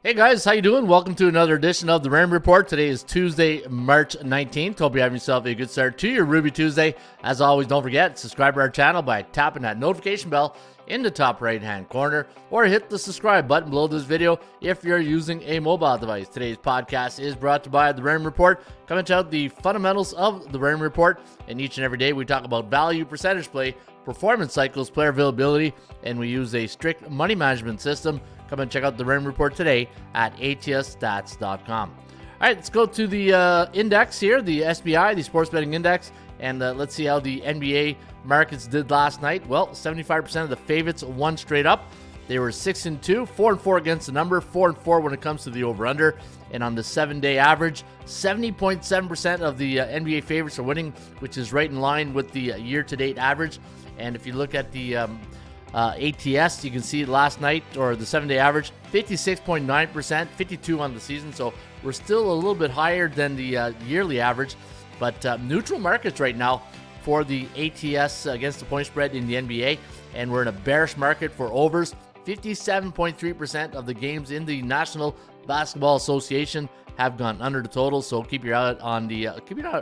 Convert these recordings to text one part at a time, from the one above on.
Hey guys, how you doing? Welcome to another edition of the Raymond Report. Today is Tuesday, March 19th. Hope you have yourself a good start to your Ruby Tuesday. As always, don't forget, subscribe to our channel by tapping that notification bell in the top right-hand corner, or hit the subscribe button below this video if you're using a mobile device. Today's podcast is brought to you by the Raymond Report. Come and check out the fundamentals of the Raymond Report. And each and every day, we talk about value, percentage play, performance cycles, player availability, and we use a strict money management system. Come and check out the Raymond Report today at atsstats.com. All right, let's go to the index here, the SBI, the Sports Betting Index, and let's see how the NBA markets did last night. Well, 75% of the favorites won straight up. They were 6-2, 4-4 against the number, 4-4 when it comes to the over-under. And on the 7-day average, 70.7% of the NBA favorites are winning, which is right in line with the year-to-date average. And if you look at the ATS, you can see last night, or the 7-day average, 56.9%, 52 on the season. So we're still a little bit higher than the yearly average. But neutral markets right now for the ATS against the point spread in the NBA. And we're in a bearish market for overs. 57.3% of the games in the National Basketball Association have gone under the total. So keep your eye on the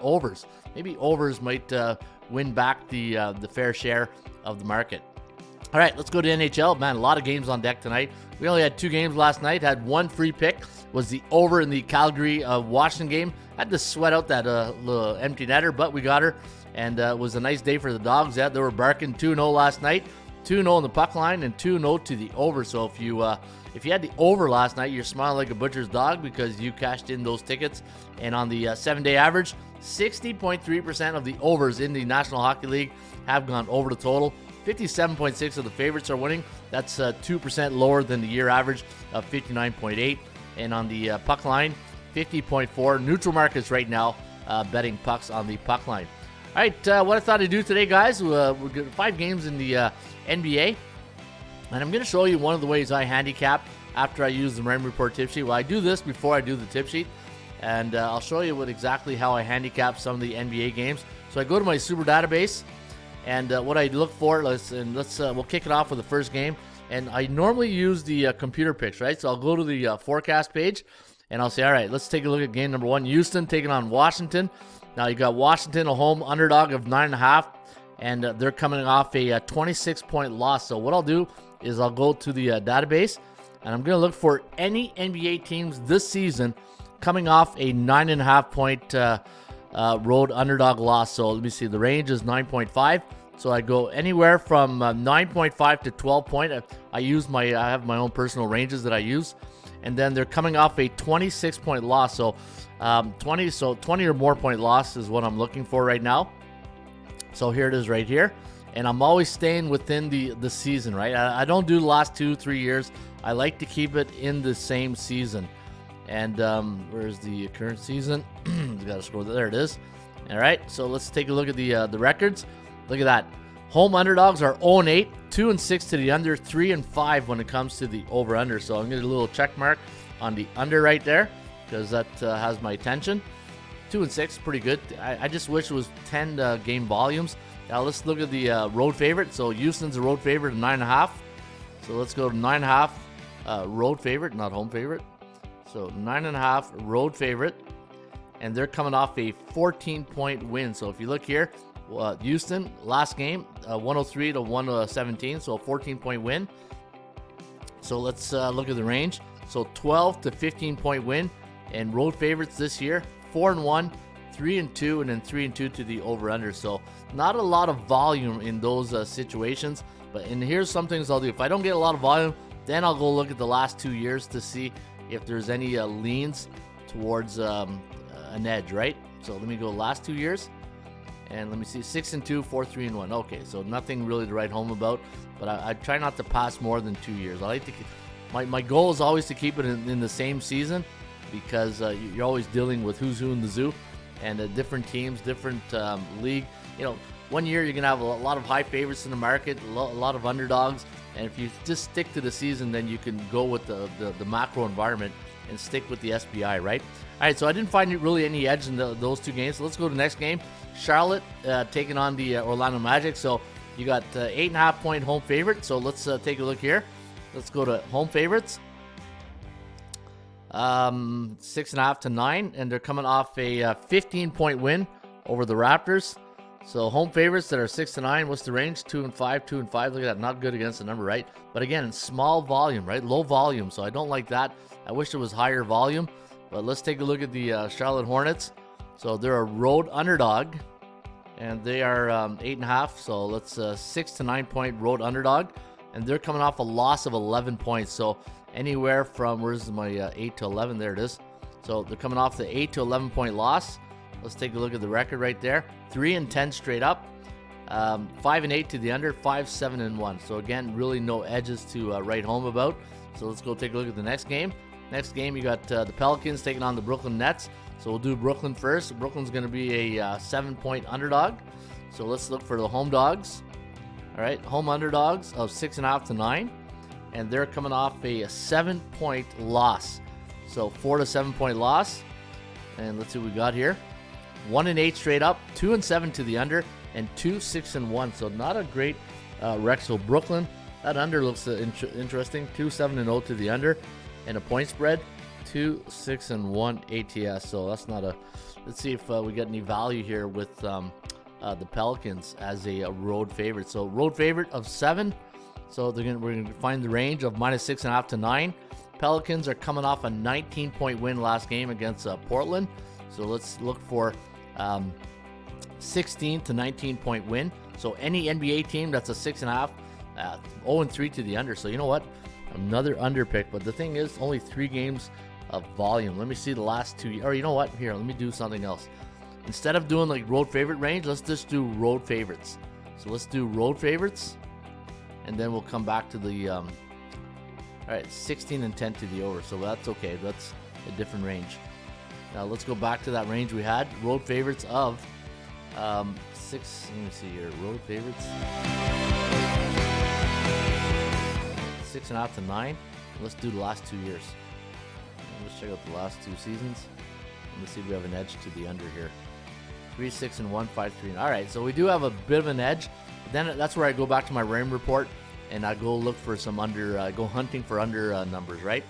overs. Maybe overs might win back the fair share of the market. All right, let's go to NHL. Man, a lot of games on deck tonight. We only had 2 games last night. Had one free pick, was the over in the Calgary-Washington game. Had to sweat out that little empty netter, but we got her. And it was a nice day for the Dogs. Yeah, they were barking 2-0 last night. 2-0 in the puck line and 2-0 to the over. So if you had the over last night, you're smiling like a butcher's dog because you cashed in those tickets. And on the 7-day average, 60.3% of the overs in the National Hockey League have gone over the total. 57.6% of the favorites are winning. That's 2% lower than the year average of 59.8%. And on the puck line, 50.4%. Neutral markets right now betting pucks on the puck line. All right, what I thought I'd do today, guys, we're got 5 games in the NBA. And I'm going to show you one of the ways I handicap after I use the Raymond Report tip sheet. Well, I do this before I do the tip sheet. And I'll show you exactly how I handicap some of the NBA games. So I go to my Super database. And what I look for, we'll kick it off with the first game. And I normally use the computer picks, right? So I'll go to the forecast page, and I'll say, all right, let's take a look at game number 1. Houston taking on Washington. Now you got Washington, a home underdog of 9.5, and they're coming off a 26-point loss. So what I'll do is I'll go to the database, and I'm going to look for any NBA teams this season coming off a 9.5-point road underdog loss. So let me see, the range is 9.5. So I go anywhere from 9.5 to 12 point. I have my own personal ranges that I use, and then they're coming off a 26-point loss. So 20 or more point loss is what I'm looking for right now. So here it is right here, and I'm always staying within the season, right? I don't do the last 2-3 years. I like to keep it in the same season. And where's the current season? Got to scroll. There it is. All right, so let's take a look at the records. Look at that. Home underdogs are 0-8, 2-6 to the under, 3-5 when it comes to the over/under. So I'm going to get a little check mark on the under right there because that has my attention. 2-6, pretty good. I just wish it was 10 game volumes. Now let's look at the road favorite. So Houston's a road favorite of 9.5. So let's go to 9.5 road favorite, not home favorite. So 9.5 road favorite, and they're coming off a 14-point win. So if you look here, Houston last game 103 to 117, so a 14-point win. So let's look at the range. So 12 to 15-point win, and road favorites this year 4-1, 3-2, and then 3-2 to the over/under. So not a lot of volume in those situations. And here's some things I'll do. If I don't get a lot of volume, then I'll go look at the last 2 years to see if there's any leans towards an edge, right? So let me go last 2 years, and let me see, 6-2, 4-3-1. Okay, so nothing really to write home about, but I try not to pass more than 2 years. I like to my goal is always to keep it in the same season, because you're always dealing with who's who in the zoo, and different teams, different league. You know, one year you're gonna have a lot of high favorites in the market, a lot of underdogs. And if you just stick to the season, then you can go with the macro environment and stick with the SBI, right? All right, so I didn't find really any edge in those 2 games. So let's go to the next game. Charlotte taking on the Orlando Magic. So you got 8.5-point home favorite. So let's take a look here. Let's go to home favorites. 6.5 to 9, and they're coming off a 15-point win over the Raptors. So home favorites that are 6 to 9. What's the range? 2 and 5, 2 and 5. Look at that, not good against the number, right? But again, small volume, right? Low volume, so I don't like that. I wish it was higher volume. But let's take a look at the Charlotte Hornets. So they're a road underdog, and they are 8.5. So let's 6 to 9 point road underdog, and they're coming off a loss of 11 points. So anywhere from, where's my 8 to 11? There it is. So they're coming off the 8 to 11 point loss. Let's take a look at the record right there. 3 and 10 straight up. 5 and 8 to the under. 5, 7 and 1. So again, really no edges to write home about. So let's go take a look at the next game. Next game, you got the Pelicans taking on the Brooklyn Nets. So we'll do Brooklyn first. Brooklyn's going to be a 7-point underdog. So let's look for the home dogs. All right, home underdogs of 6.5 to 9. And they're coming off a 7-point loss. So 4 to 7-point loss. And let's see what we got here. 1 and 8 straight up, 2 and 7 to the under, and 2, 6 and 1. So not a great record. So Brooklyn, that under looks interesting. 2, 7 and 0 to the under, and a point spread. 2, 6 and 1 ATS. So that's not a. Let's see if we get any value here with the Pelicans as a road favorite. So road favorite of 7. So we're gonna find the range of -6.5 to 9. Pelicans are coming off a 19-point win last game against Portland. So let's look for 16 to 19-point win. So any NBA team that's a 6.5, 0 and 3 to the under. So you know what? Another under pick. But the thing is, only 3 games of volume. Let me see the last 2. Or you know what? Here, let me do something else. Instead of doing like road favorite range, let's just do road favorites. So let's do road favorites, and then we'll come back to the. All right, 16 and 10 to the over. So that's okay. That's a different range. Now let's go back to that range we had. Road favorites of 6. Let me see here. Road favorites 6.5 to 9. Let's do the last 2 years. Let's check out the last 2 seasons. Let's see if we have an edge to the under here. 3, 6 and 1, 5, 3. All right, so we do have a bit of an edge. But then that's where I go back to my Raymond report and I go look for some under. Go hunting for under numbers, right?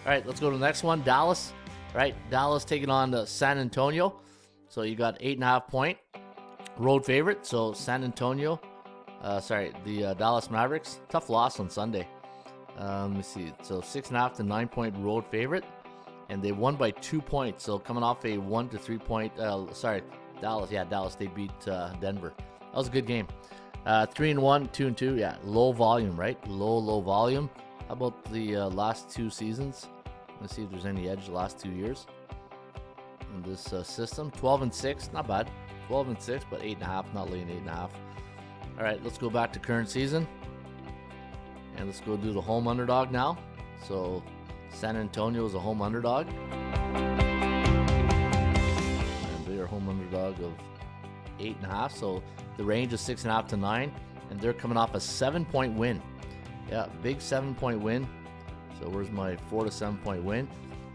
All right, let's go to the next one. Dallas. Right, Dallas taking on San Antonio. So you got 8.5 point road favorite. So San Antonio, the Dallas Mavericks, tough loss on Sunday. Let me see. So 6.5 to 9 point road favorite, and they won by 2 points. So coming off a 1 to 3 point. Dallas. Yeah, Dallas. They beat Denver. That was a good game. 3 and 1, 2 and 2. Yeah, low volume, right? Low volume. How about the last 2 seasons? Let's see if there's any edge the last 2 years in this system. 12 and 6, not bad. 12 and 6, but 8.5, not laying 8.5. All right, let's go back to current season, and let's go do the home underdog now. So San Antonio is a home underdog, and they are home underdog of 8.5. So the range is 6.5 to 9, and they're coming off a 7-point win. Yeah, big 7-point win. So where's my 4 to 7 point win?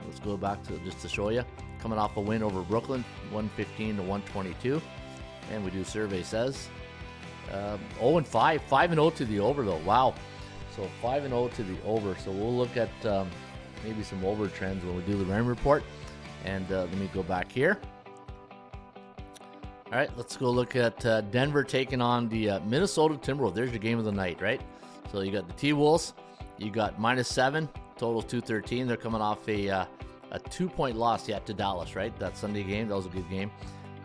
Let's go back to just to show you. Coming off a win over Brooklyn, 115 to 122. And we do survey says 0 and 5, 5 and 0 to the over though. Wow. So 5 and 0 to the over. So we'll look at maybe some over trends when we do the Raymond report. And let me go back here. All right, let's go look at Denver taking on the Minnesota Timberwolves. There's your game of the night, right? So you got the T-Wolves. You got -7, total 213. They're coming off a 2-point loss, to Dallas, right? That Sunday game, that was a good game.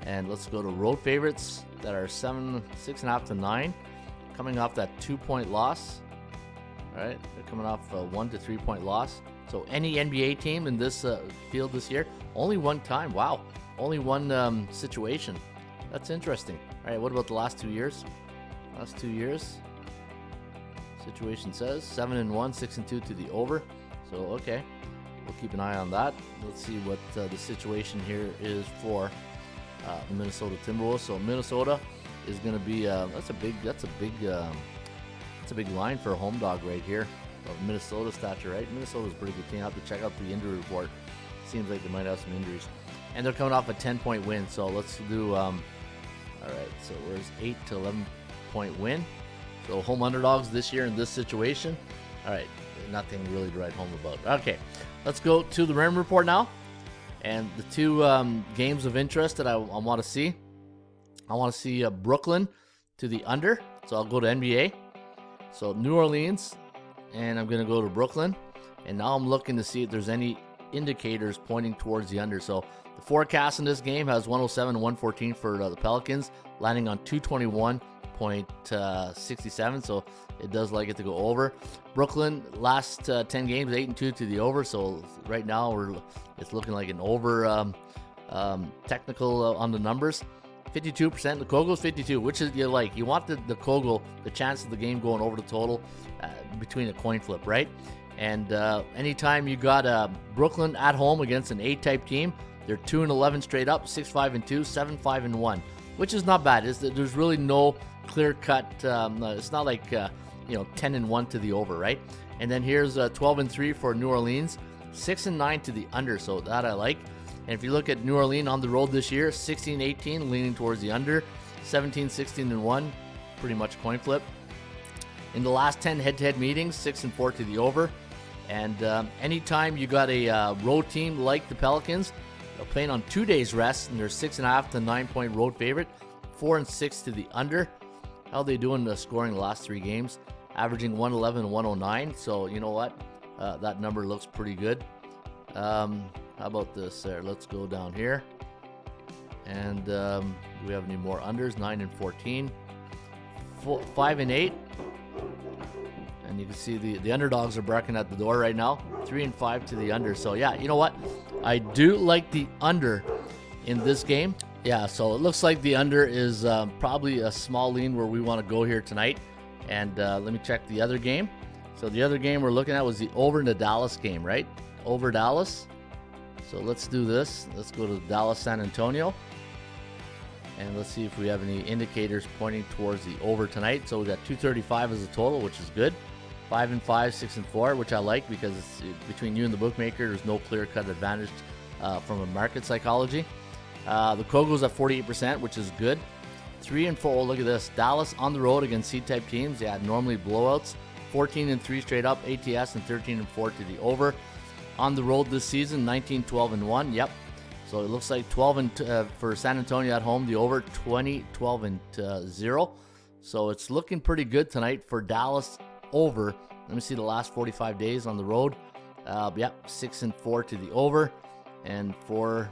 And let's go to road favorites that are 6.5 to 9, coming off that 2-point loss. All right, they're coming off a 1 to 3 point loss. So any NBA team in this field this year, only one time. Wow, only one situation. That's interesting. All right, what about the last 2 years? Last 2 years. Situation says 7 and 1, 6 and 2 to the over. So okay, we'll keep an eye on that. Let's see what the situation here is for the Minnesota Timberwolves. So Minnesota is going to be that's a big line for a home dog right here of Minnesota stature, right? Minnesota's a pretty good team. I have to check out the injury report. Seems like they might have some injuries, and they're coming off a 10-point win. So let's do all right. So where's 8 to 11 point win? So home underdogs this year in this situation. All right, nothing really to write home about. Okay, let's go to the Raymond Report now. And the two games of interest that I want to see. I want to see Brooklyn to the under. So I'll go to NBA. So New Orleans, and I'm going to go to Brooklyn. And now I'm looking to see if there's any indicators pointing towards the under. So the forecast in this game has 107 and 114 for the Pelicans, landing on 221.67. So it does like it to go over. Brooklyn, last 10 games, 8-2 to the over. So right now it's looking like an over technical on the numbers. 52%. The Kogel is 52, which is you like. You want the Kogel, the chance of the game going over the total between a coin flip, right? And anytime you got Brooklyn at home against an A-type team, they're 2-11 straight up, 6-5-2, 7-5-1, which is not bad. There's really no clear-cut. It's not like 10-1 to the over, right? And then here's 12-3 for New Orleans, 6-9 to the under. So that I like. And if you look at New Orleans on the road this year, 16-18, leaning towards the under, 17-16-1, pretty much coin flip. In the last 10 head-to-head meetings, 6-4 to the over. And anytime you got a road team like the Pelicans, they're playing on 2 days rest, and they're 6.5 to 9 point road favorite, 4-6 to the under. How are they doing scoring the last 3 games? Averaging 111 and 109. So you know what? That number looks pretty good. How about this there? Let's go down here. And do we have any more unders? 9-14. 5-8. And you can see the underdogs are barking at the door right now. 3-5 to the under. So yeah, you know what? I do like the under in this game. Yeah, so it looks like the under is probably a small lean where we want to go here tonight. And let me check the other game. So the other game we're looking at was the over in the Dallas game, right? Over Dallas. So let's do this. Let's go to Dallas, San Antonio. And let's see if we have any indicators pointing towards the over tonight. So we got 235 as a total, which is good. 5-5, 6-4, which I like because it's between you and the bookmaker, there's no clear-cut advantage from a market psychology. The Kogo's at 48%, which is good. 3-4. Oh, look at this. Dallas on the road against C-type teams. Yeah, normally blowouts. 14-3 straight up ATS and 13-4 to the over. On the road this season, 19-12-1. Yep. So it looks like 12 for San Antonio at home. The over 20-12-0. So it's looking pretty good tonight for Dallas over. Let me see the last 45 days on the road. Yep, 6-4 to the over. And for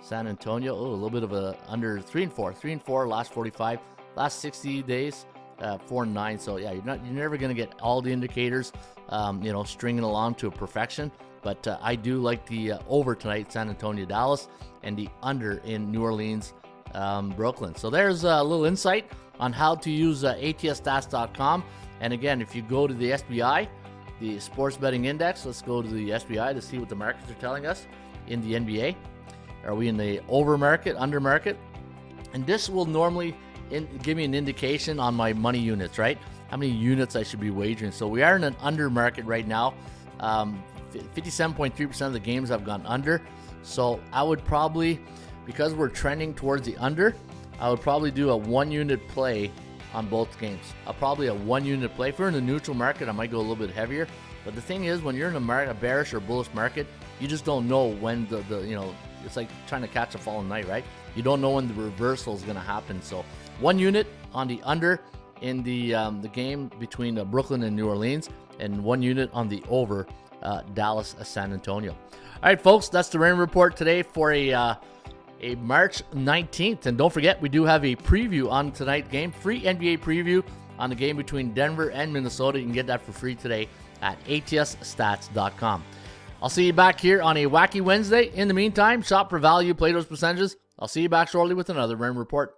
San Antonio, a little bit of a under 3-4. 3-4 last 45. Last 60 days, 4-9. So yeah, you're never going to get all the indicators, stringing along to a perfection. But I do like the over tonight, San Antonio, Dallas, and the under in New Orleans, Brooklyn. So there's a little insight on how to use ATSstats.com. And again, if you go to the SBI, the Sports Betting Index, let's go to the SBI to see what the markets are telling us in the NBA. Are we in the over market, under market? And this will normally give me an indication on my money units, right? How many units I should be wagering. So we are in an under market right now. 57.3% of the games have gone under. So I would probably, because we're trending towards the under, I would probably do a 1 unit play on both games. Probably a 1 unit play. If we're in the neutral market, I might go a little bit heavier. But the thing is, when you're in a bearish or bullish market, you just don't know when it's like trying to catch a falling knight, right? You don't know when the reversal is going to happen. So 1 unit on the under in the game between Brooklyn and New Orleans, and 1 unit on the over Dallas, San Antonio. All right, folks, that's the Raymond Report today for a March 19th. And don't forget, we do have a preview on tonight's game, free NBA preview on the game between Denver and Minnesota. You can get that for free today at ATSstats.com. I'll see you back here on a Wacky Wednesday. In the meantime, shop for value, play those percentages. I'll see you back shortly with another Raymond Report.